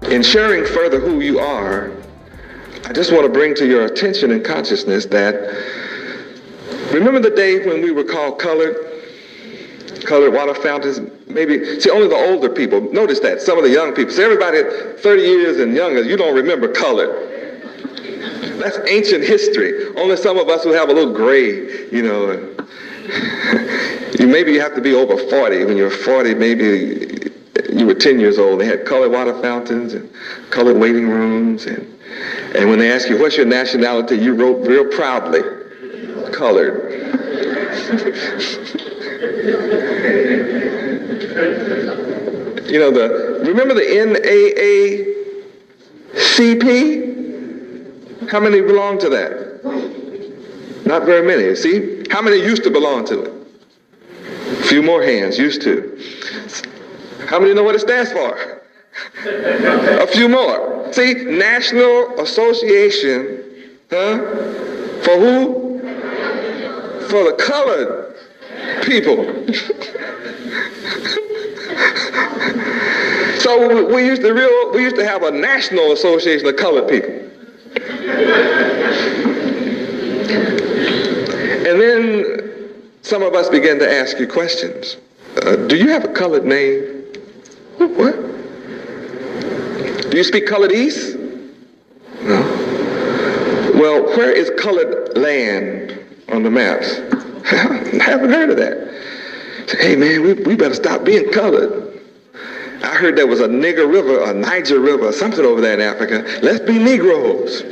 In sharing further who you are, I just want to bring to your attention and consciousness that remember the day when we were called colored water fountains? Maybe, see, only the older people. Notice that, some of the young people. See, everybody 30 years and younger, you don't remember colored. That's ancient history. Only some of us who have a little gray, maybe you have to be over 40. When you're 40, maybe you were 10 years old. They had colored water fountains and colored waiting rooms. And when they ask you, what's your nationality, you wrote real proudly, colored. Remember the NAACP? How many belong to that? Not very many. See? How many used to belong to it? A few more hands, used to. How many know what it stands for? A few more. See? National Association, for who? For the colored people. So we used to have a national association of colored people. And then some of us began to ask you questions. Do you have a colored name? What? Do you speak colored East? No. Well, where is colored land on the maps? I haven't heard of that. Say, hey man, we better stop being colored. I heard there was a Nigger River, a Niger River, something over there in Africa. Let's be Negroes.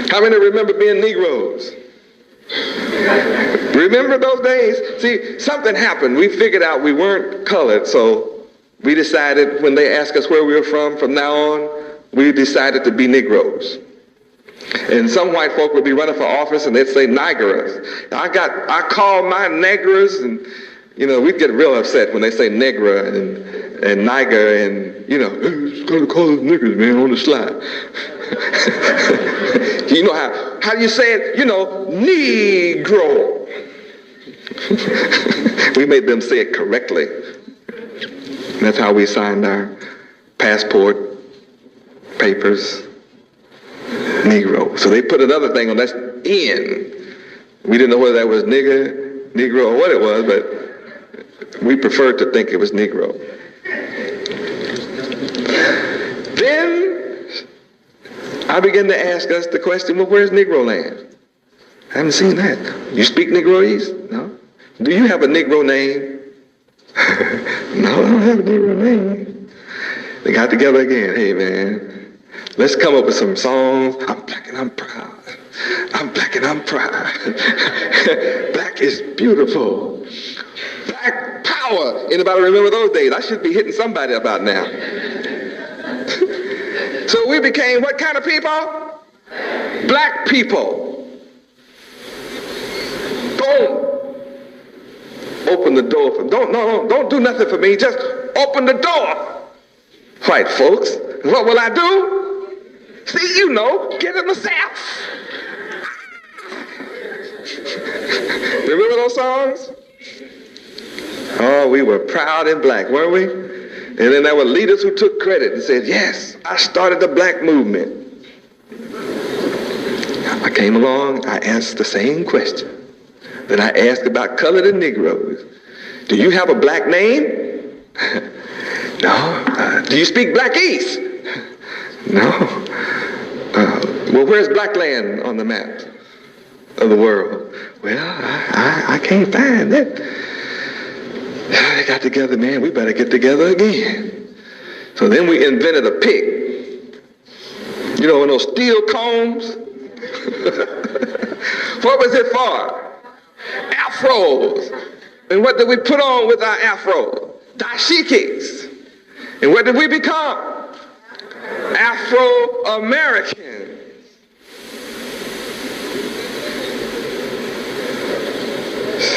How many remember being Negroes? Remember those days? See, something happened. We figured out we weren't colored, so we decided when they asked us where we were from now on, we decided to be Negroes. And some white folk would be running for office and they'd say Nigeras. I call my Negras, and we'd get real upset when they say Negra and Niger, and it's gonna call us niggers, man, on the slide. You know how do you say it? Negro. We made them say it correctly. That's how we signed our passport papers. Negro. So they put another thing on, that's N. We didn't know whether that was nigger, Negro, or what it was, but we preferred to think it was Negro. Then I began to ask us the question, well, where's Negro land? I haven't seen that. You speak Negroese? No. Do you have a Negro name? No, I don't have a Negro name. They got together again. Hey, man, let's come up with some songs. I'm black and I'm proud. I'm black and I'm proud. Black is beautiful. Black power. Anybody remember those days? I should be hitting somebody about now. So we became what kind of people? Black people. Don't open the door for, don't do nothing for me. Just open the door. White folks, what will I do? See, get it myself. Remember those songs? Oh, we were proud and black, weren't we? And then there were leaders who took credit and said, yes, I started the black movement. I came along, I asked the same question that I asked about colored and Negroes. Do you have a black name? No. Do you speak Black East? No. Well, where's black land on the map of the world? Well, I can't find that. They got together, man, we better get together again. So then we invented a pick. One of those steel combs? What was it for? Afros. And what did we put on with our afro? Dashikis. And what did we become? Afro-Americans.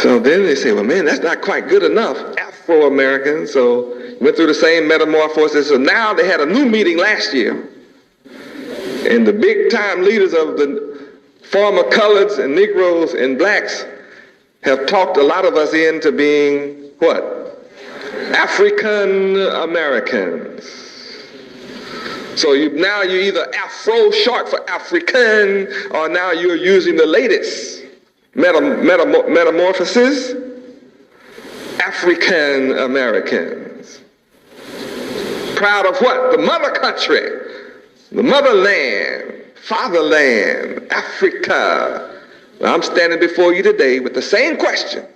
So then they say, well, man, that's not quite good enough. Afro-Americans. So went through the same metamorphosis. So now they had a new meeting last year. And the big-time leaders of the former coloreds and Negroes and blacks have talked a lot of us into being what? African Americans. So now you're either Afro, short for African, or now you're using the latest metamorphosis, African Americans. Proud of what? The mother country, the motherland, fatherland, Africa. Well, I'm standing before you today with the same question.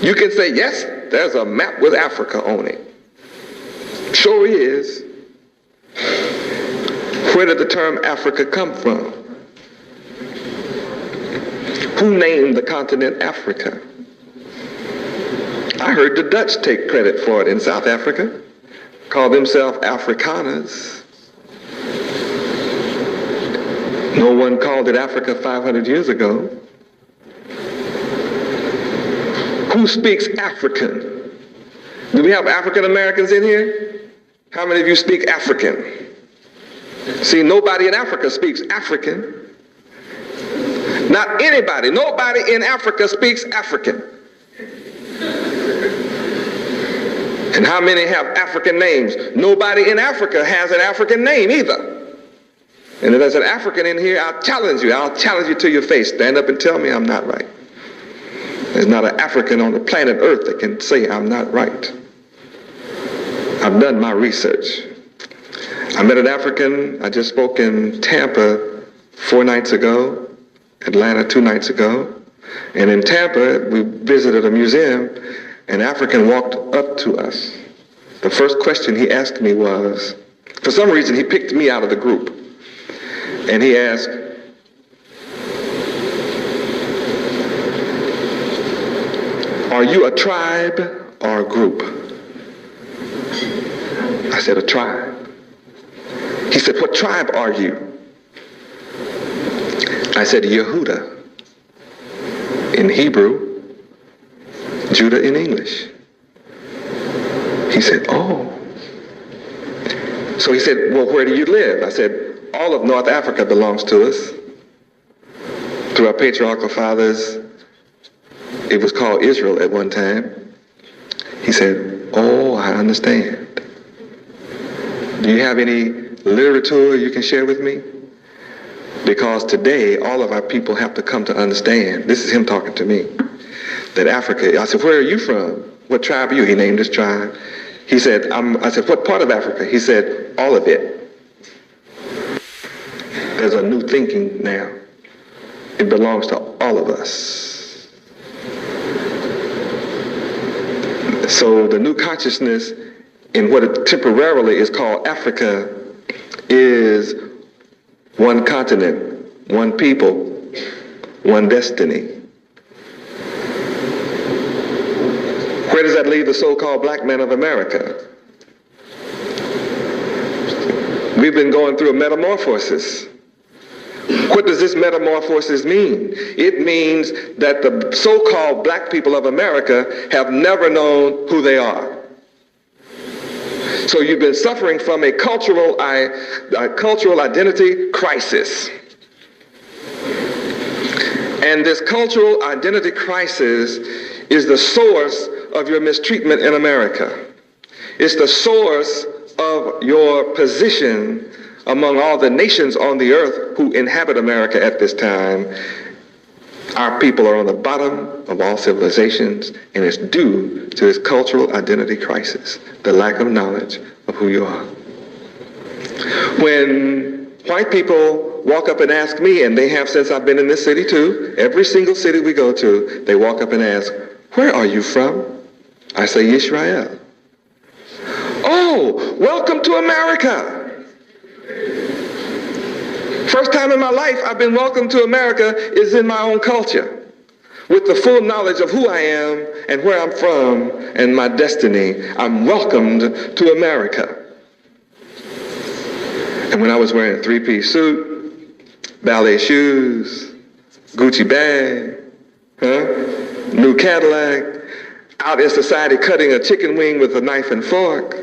You can say, yes, there's a map with Africa on it. Sure is. Where did the term Africa come from? Who named the continent Africa? I heard the Dutch take credit for it in South Africa, call themselves Afrikaners. No one called it Africa 500 years ago. Who speaks African? Do we have African Americans in here? How many of you speak African? See, nobody in Africa speaks African. Not anybody. Nobody in Africa speaks African. And how many have African names? Nobody in Africa has an African name either. And if there's an African in here, I'll challenge you. I'll challenge you to your face. Stand up and tell me I'm not right. There's not an African on the planet Earth that can say I'm not right. I've done my research. I met an African. I just spoke in Tampa 4 nights ago, Atlanta 2 nights ago. And in Tampa, we visited a museum. An African walked up to us. The first question he asked me was, for some reason he picked me out of the group. And he asked, are you a tribe or a group? I said, a tribe. He said, what tribe are you? I said, Yehuda in Hebrew, Judah in English. He said, oh. So he said, well, where do you live? I said, all of North Africa belongs to us. Through our patriarchal fathers, it was called Israel at one time. He said, oh, I understand. Do you have any literature you can share with me? Because today, all of our people have to come to understand, this is him talking to me, that Africa, I said, where are you from? What tribe are you? He named his tribe. He said, I said, what part of Africa? He said, all of it. There's a new thinking now. It belongs to all of us. So the new consciousness in what it temporarily is called Africa is one continent, one people, one destiny. Where does that leave the so-called black man of America? We've been going through a metamorphosis. What does this metamorphosis mean? It means that the so-called black people of America have never known who they are. So you've been suffering from a cultural identity crisis. And this cultural identity crisis is the source of your mistreatment in America. It's the source of your position among all the nations on the earth who inhabit America at this time. Our people are on the bottom of all civilizations, and it's due to this cultural identity crisis, the lack of knowledge of who you are. When white people walk up and ask me, and they have since I've been in this city too, every single city we go to, they walk up and ask, where are you from? I say, Israel. Oh, welcome to America. First time in my life I've been welcomed to America is in my own culture, with the full knowledge of who I am and where I'm from and my destiny. I'm welcomed to America. And when I was wearing a 3-piece suit, ballet shoes, Gucci bag, new Cadillac, out in society cutting a chicken wing with a knife and fork,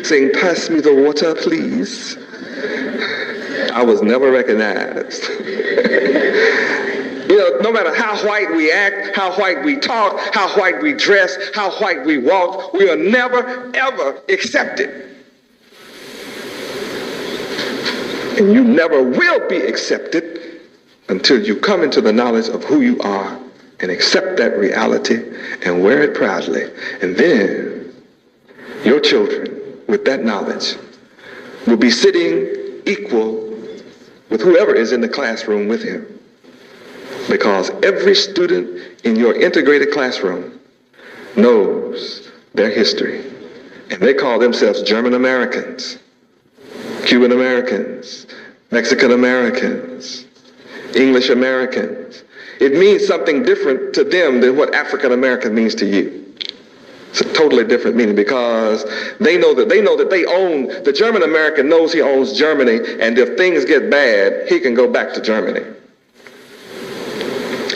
saying, pass me the water, please. I was never recognized. No matter how white we act, how white we talk, how white we dress, how white we walk, we are never, ever accepted. And you never will be accepted until you come into the knowledge of who you are and accept that reality and wear it proudly. And then your children, with that knowledge, will be sitting equal with whoever is in the classroom with him. Because every student in your integrated classroom knows their history. And they call themselves German Americans, Cuban Americans, Mexican Americans, English Americans. It means something different to them than what African American means to you. It's a totally different meaning, because they know that they own, the German American knows he owns Germany, and if things get bad, he can go back to Germany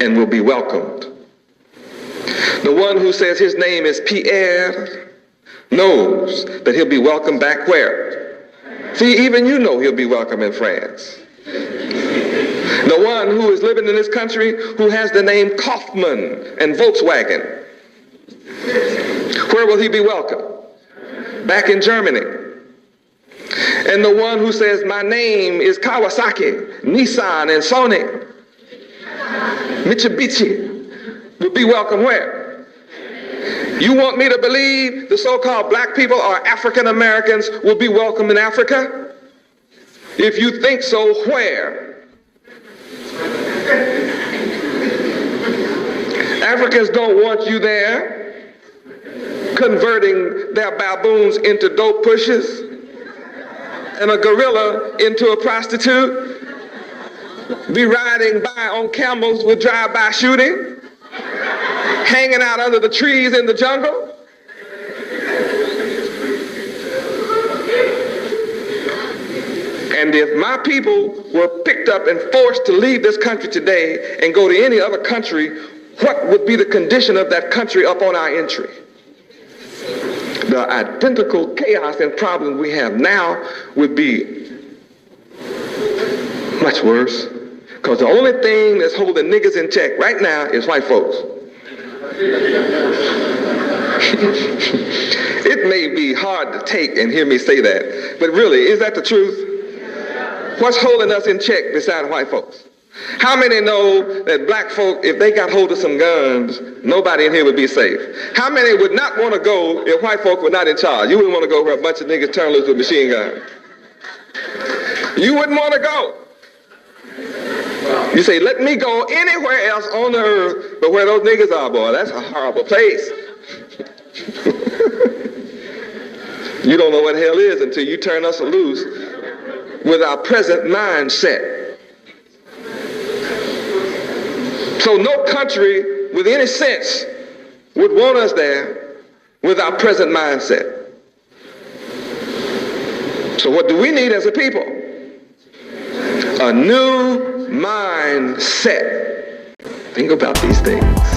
and will be welcomed. The one who says his name is Pierre knows that he'll be welcomed back where? See, even you know he'll be welcome in France. The one who is living in this country who has the name Kaufman and Volkswagen, where will he be welcome? Back in Germany. And the one who says, my name is Kawasaki, Nissan, and Sony, Mitsubishi, will be welcome where? You want me to believe the so-called black people or African Americans will be welcome in Africa? If you think so, where? Africans don't want you there, converting their baboons into dope pushers and a gorilla into a prostitute, be riding by on camels with drive-by shooting, hanging out under the trees in the jungle. And if my people were picked up and forced to leave this country today and go to any other country, what would be the condition of that country upon our entry? The identical chaos and problems we have now would be much worse, because the only thing that's holding niggas in check right now is white folks. It may be hard to take and hear me say that, but really, is that the truth? What's holding us in check besides white folks? How many know that black folk, if they got hold of some guns, nobody in here would be safe? How many would not want to go if white folk were not in charge? You wouldn't want to go where a bunch of niggas turn loose with machine guns. You wouldn't want to go. You say, let me go anywhere else on the earth but where those niggas are, boy. That's a horrible place. You don't know what hell is until you turn us loose with our present mindset. So no country with any sense would want us there with our present mindset. So what do we need as a people? A new mindset. Think about these things.